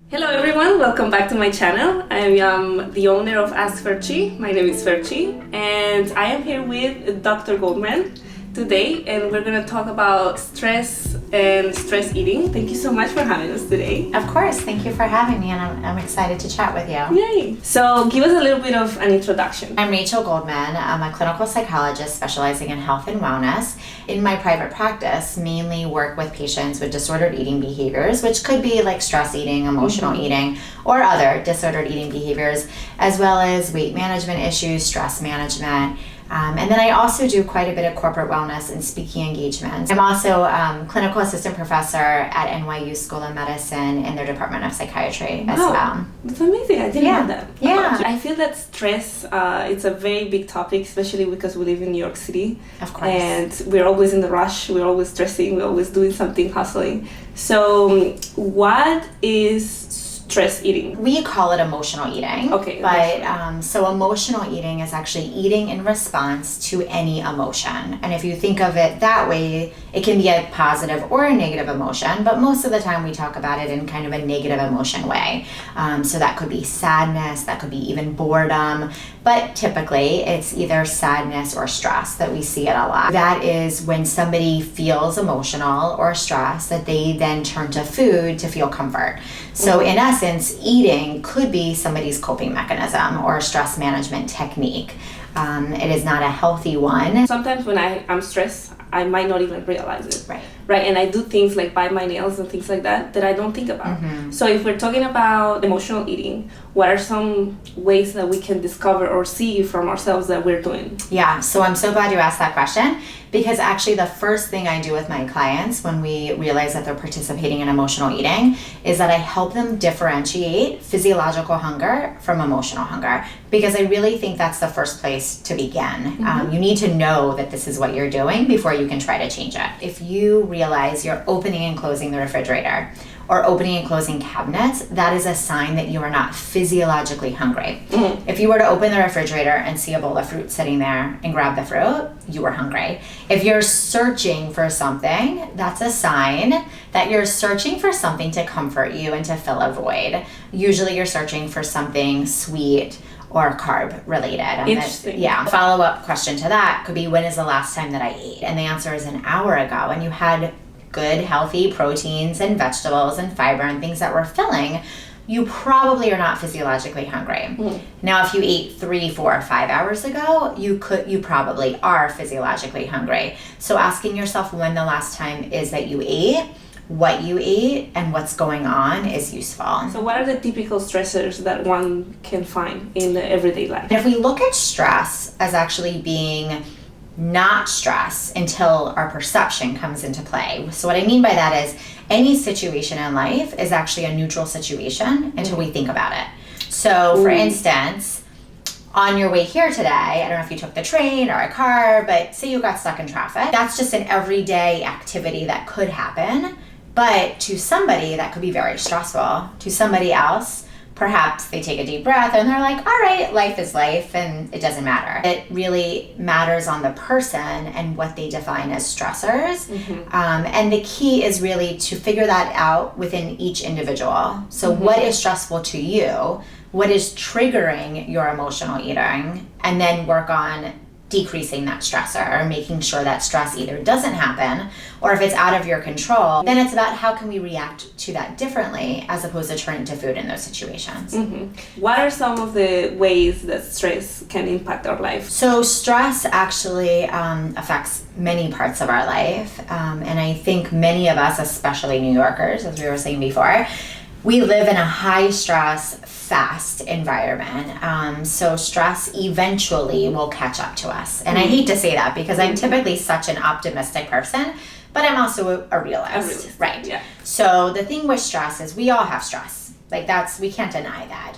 Hello everyone, welcome back to my channel. I am the owner of Ask Fercci. My name is Fercci and I am here with Dr. Goldman today, and we're going to talk about stress and stress eating. Thank you so much for having us today. Of course, thank you for having me, and I'm excited to chat with you. Yay! So give us a little bit of an introduction. I'm Rachel Goldman. I'm a clinical psychologist specializing in health and wellness. In my private practice, mainly work with patients with disordered eating behaviors, which could be like stress eating, emotional eating, or other disordered eating behaviors, as well as weight management issues, stress management. And then I also do quite a bit of corporate wellness and speaking engagements. I'm also clinical assistant professor at NYC School of Medicine in their Department of Psychiatry as well. That's amazing. I didn't know that. Yeah. I feel that stress, it's a very big topic, especially because we live in New York City. Of course. And we're always in the rush. We're always stressing. We're always doing something, hustling. So what is stress eating? We call it emotional eating. Okay. But so emotional eating is actually eating in response to any emotion. And if you think of it that way, it can be a positive or a negative emotion, but most of the time we talk about it in kind of a negative emotion way. So that could be sadness, that could be even boredom, but typically it's either sadness or stress that we see it a lot. That is when somebody feels emotional or stressed, that they then turn to food to feel comfort. So in essence, eating could be somebody's coping mechanism or stress management technique. It is not a healthy one. Sometimes when I'm stressed, I might not even realize it. Right. And I do things like bite my nails and things like that I don't think about. So if we're talking about emotional eating, what are some ways that we can discover or see from ourselves that we're doing? Yeah, so I'm so glad you asked that question, because actually the first thing I do with my clients when we realize that they're participating in emotional eating is that I help them differentiate physiological hunger from emotional hunger, because I really think that's the first place to begin. You need to know that this is what you're doing before you can try to change it. If you realize you're opening and closing the refrigerator or opening and closing cabinets, that is a sign that you are not physiologically hungry. If you were to open the refrigerator and see a bowl of fruit sitting there and grab the fruit, you are hungry. If you're searching for something, that's a sign that you're searching for something to comfort you and to fill a void. Usually you're searching for something sweet or carb related. Interesting. Follow-up question to that could be, when is the last time that I ate? And the answer is an hour ago, and you had good, healthy proteins and vegetables and fiber and things that were filling. You probably are not physiologically hungry. Now, if you ate 3, 4, 5 hours ago, you probably are physiologically hungry. So asking yourself when the last time is that you ate, what you ate, and what's going on is useful. So what are the typical stressors that one can find in the everyday life? If we look at stress as actually being not stress until our perception comes into play. So what I mean by that is any situation in life is actually a neutral situation until we think about it. So for instance, on your way here today, I don't know if you took the train or a car, but say you got stuck in traffic. That's just an everyday activity that could happen, but to somebody that could be very stressful. To somebody else, perhaps they take a deep breath and they're like, all right, life is life and it doesn't matter. It really matters on the person and what they define as stressors. And the key is really to figure that out within each individual. So what is stressful to you? What is triggering your emotional eating? And then work on decreasing that stressor or making sure that stress either doesn't happen, or if it's out of your control, then it's about how can we react to that differently as opposed to turning to food in those situations. What are some of the ways that stress can impact our life? So stress actually affects many parts of our life, and I think many of us, especially New Yorkers, as we were saying before, we live in a high stress, fast environment. So stress eventually will catch up to us. And I hate to say that because I'm typically such an optimistic person, but I'm also a realist. Right. Yeah. So the thing with stress is we all have stress. Like we can't deny that.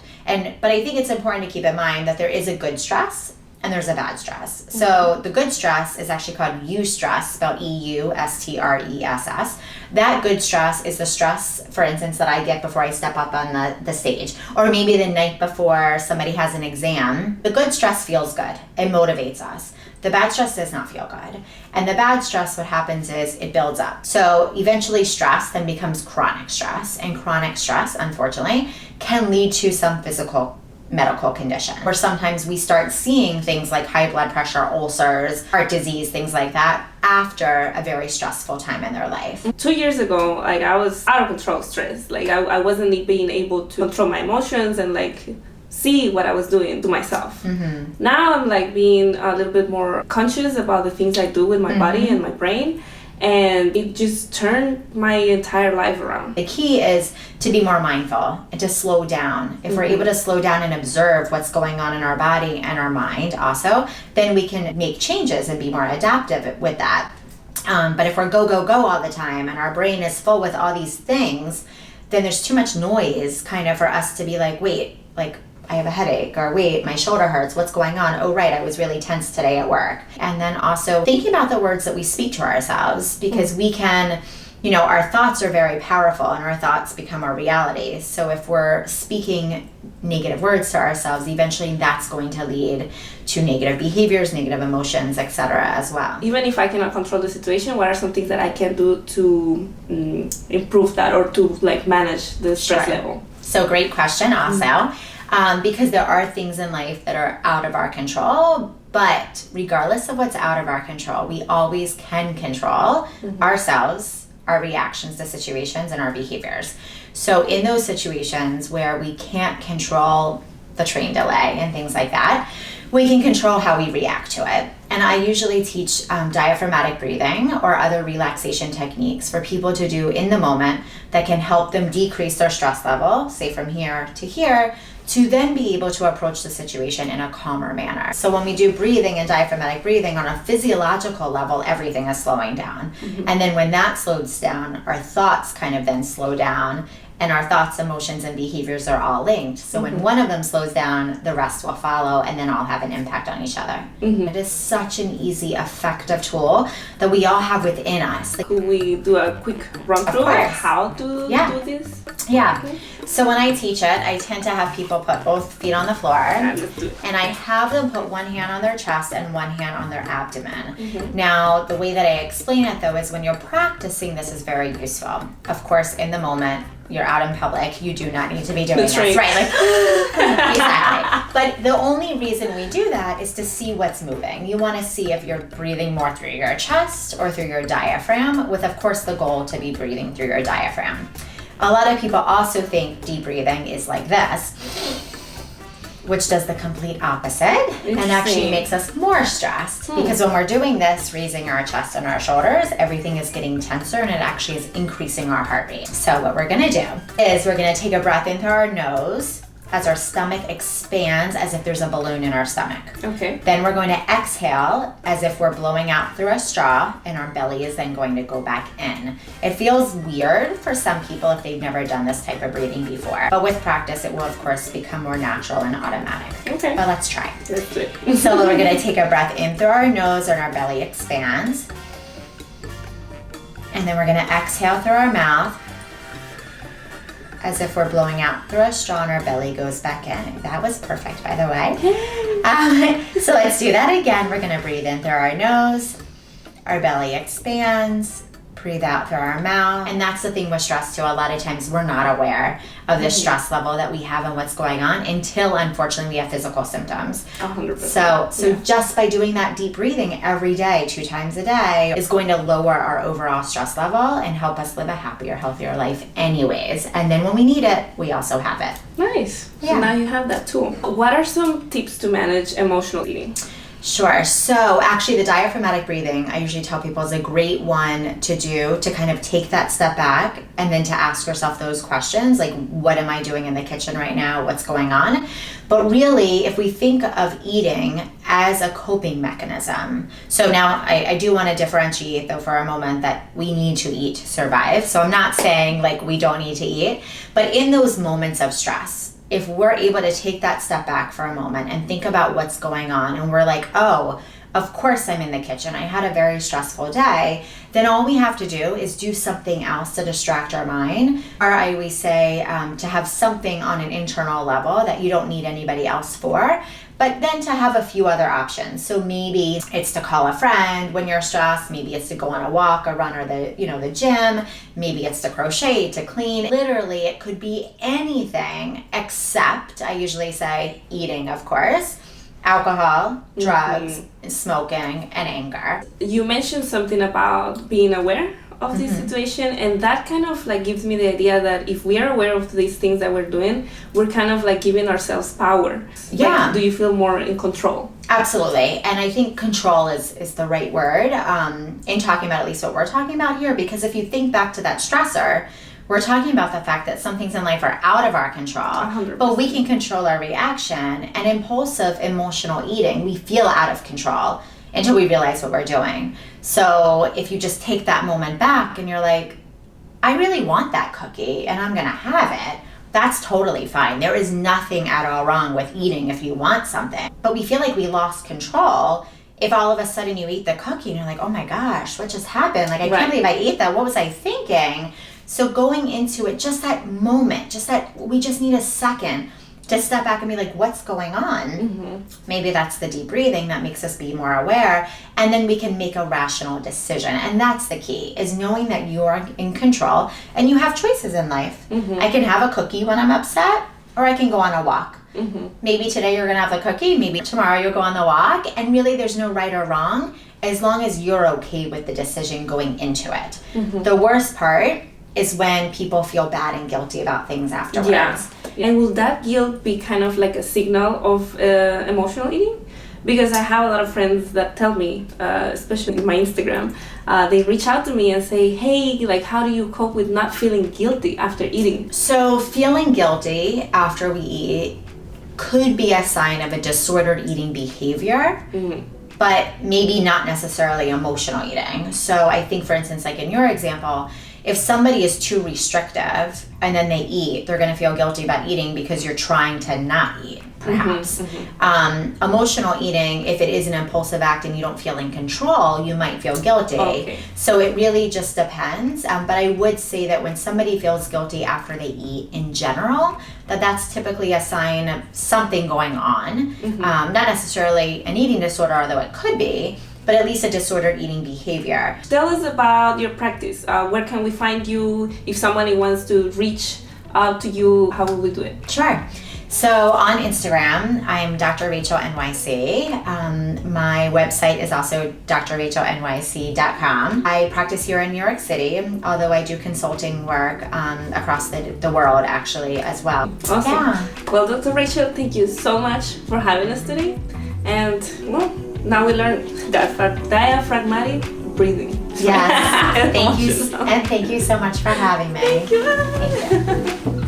But I think it's important to keep in mind that there is a good stress and there's a bad stress. So the good stress is actually called eustress, spelled EUSTRESS. That good stress is the stress, for instance, that I get before I step up on the stage, or maybe the night before somebody has an exam. The good stress feels good. It motivates us. The bad stress does not feel good. And the bad stress, what happens is it builds up. So eventually stress then becomes chronic stress. And chronic stress, unfortunately, can lead to some physical medical condition, where sometimes we start seeing things like high blood pressure, ulcers, heart disease, things like that after a very stressful time in their life. 2 years ago, like I was out of control stressed. Like I wasn't being able to control my emotions and like see what I was doing to myself. Now I'm like being a little bit more conscious about the things I do with my body and my brain. And it just turned my entire life around. The key is to be more mindful and to slow down. If we're able to slow down and observe what's going on in our body and our mind also, then we can make changes and be more adaptive with that. But if we're go, go, go all the time and our brain is full with all these things, then there's too much noise kind of for us to be like, wait, like I have a headache, or wait, my shoulder hurts, what's going on? Oh, right, I was really tense today at work. And then also thinking about the words that we speak to ourselves, because we can, you know, our thoughts are very powerful and our thoughts become our reality. So if we're speaking negative words to ourselves, eventually that's going to lead to negative behaviors, negative emotions, etc. as well. Even if I cannot control the situation, what are some things that I can do to improve that or to like manage the stress level? So great question also. Because there are things in life that are out of our control, but regardless of what's out of our control, we always can control ourselves, our reactions to situations, and our behaviors. So in those situations where we can't control the train delay and things like that, we can control how we react to it. And I usually teach diaphragmatic breathing or other relaxation techniques for people to do in the moment that can help them decrease their stress level, say from here to here, to then be able to approach the situation in a calmer manner. So when we do breathing and diaphragmatic breathing on a physiological level, everything is slowing down. And then when that slows down, our thoughts kind of then slow down, and our thoughts, emotions, and behaviors are all linked. So when one of them slows down, the rest will follow and then all have an impact on each other. It is such an easy, effective tool that we all have within us. Could we do a quick run through of how to do this? Yeah. So when I teach it, I tend to have people put both feet on the floor, and I have them put one hand on their chest and one hand on their abdomen. Now, the way that I explain it though is when you're practicing, this is very useful. Of course, in the moment, you're out in public, you do not need to be doing this, right? Like, exactly. But the only reason we do that is to see what's moving. You want to see if you're breathing more through your chest or through your diaphragm, with, of course, the goal to be breathing through your diaphragm. A lot of people also think deep breathing is like this, which does the complete opposite and actually makes us more stressed, because when we're doing this, raising our chest and our shoulders, everything is getting tenser and it actually is increasing our heart rate. So what we're gonna do is we're gonna take a breath in through our nose as our stomach expands as if there's a balloon in our stomach. Okay. Then we're going to exhale as if we're blowing out through a straw, and our belly is then going to go back in. It feels weird for some people if they've never done this type of breathing before, but with practice it will of course become more natural and automatic. Okay. But let's try. Let's do it. So we're going to take a breath in through our nose and our belly expands. And then we're going to exhale through our mouth as if we're blowing out through a straw and our belly goes back in. That was perfect, by the way. So let's do that again. We're gonna breathe in through our nose, our belly expands, breathe out through our mouth. And that's the thing with stress too. A lot of times we're not aware of the stress level that we have and what's going on until unfortunately we have physical symptoms. 100%. So just by doing that deep breathing every day, 2 times a day, is going to lower our overall stress level and help us live a happier, healthier life anyways. And then when we need it, we also have it. Nice. Yeah. So now you have that too. What are some tips to manage emotional eating? Sure. So actually the diaphragmatic breathing, I usually tell people, is a great one to do to kind of take that step back and then to ask yourself those questions like, what am I doing in the kitchen right now? What's going on? But really, if we think of eating as a coping mechanism, so now I do want to differentiate though for a moment that we need to eat to survive. So I'm not saying like we don't need to eat, but in those moments of stress, if we're able to take that step back for a moment and think about what's going on, and we're like, oh, of course I'm in the kitchen, I had a very stressful day, then all we have to do is do something else to distract our mind. Or I always say to have something on an internal level that you don't need anybody else for, but then to have a few other options. So maybe it's to call a friend when you're stressed, maybe it's to go on a walk, a run, or the gym, maybe it's to crochet, to clean. Literally, it could be anything except, I usually say, eating, of course, alcohol, drugs, smoking, and anger. You mentioned something about being aware of this situation, and that kind of like gives me the idea that if we are aware of these things that we're doing, we're kind of like giving ourselves power. Yeah. Like, do you feel more in control? Absolutely. And I think control is the right word in talking about at least what we're talking about here, because if you think back to that stressor, we're talking about the fact that some things in life are out of our control, 100%. but we can control our reaction. And impulsive emotional eating, we feel out of control until we realize what we're doing. So if you just take that moment back and you're like, I really want that cookie and I'm gonna have it, that's totally fine. There is nothing at all wrong with eating if you want something. But we feel like we lost control if all of a sudden you eat the cookie and you're like, oh my gosh, what just happened? Like, I can't believe I ate that. What was I thinking? So going into it, just that moment, we just need a second to step back and be like, what's going on? Maybe that's the deep breathing that makes us be more aware, and then we can make a rational decision. And that's the key, is knowing that you're in control and you have choices in life. I can have a cookie when I'm upset, or I can go on a walk. Maybe today you're gonna have the cookie, maybe tomorrow you'll go on the walk, and really there's no right or wrong as long as you're okay with the decision going into it. The worst part is when people feel bad and guilty about things afterwards. Yeah. And will that guilt be kind of like a signal of emotional eating? Because I have a lot of friends that tell me, especially in my Instagram, they reach out to me and say, hey, like, how do you cope with not feeling guilty after eating? So feeling guilty after we eat could be a sign of a disordered eating behavior, but maybe not necessarily emotional eating. So I think, for instance, like in your example, if somebody is too restrictive and then they eat, they're going to feel guilty about eating because you're trying to not eat, perhaps. Emotional eating, if it is an impulsive act and you don't feel in control, you might feel guilty. So it really just depends. But I would say that when somebody feels guilty after they eat in general, that's typically a sign of something going on. Not necessarily an eating disorder, although it could be, but at least a disordered eating behavior. Tell us about your practice. Where can we find you? If somebody wants to reach out to you, how will we do it? Sure. So on Instagram, I'm Dr. Rachel NYC. My website is also drrachelnyc.com. I practice here in New York City, although I do consulting work across the world actually as well. Awesome. Yeah. Well, Dr. Rachel, thank you so much for having us today. And well, now we learned that diaphragmatic breathing. Yes. Thank you. And thank you so much for having me. Thank you. Thank you.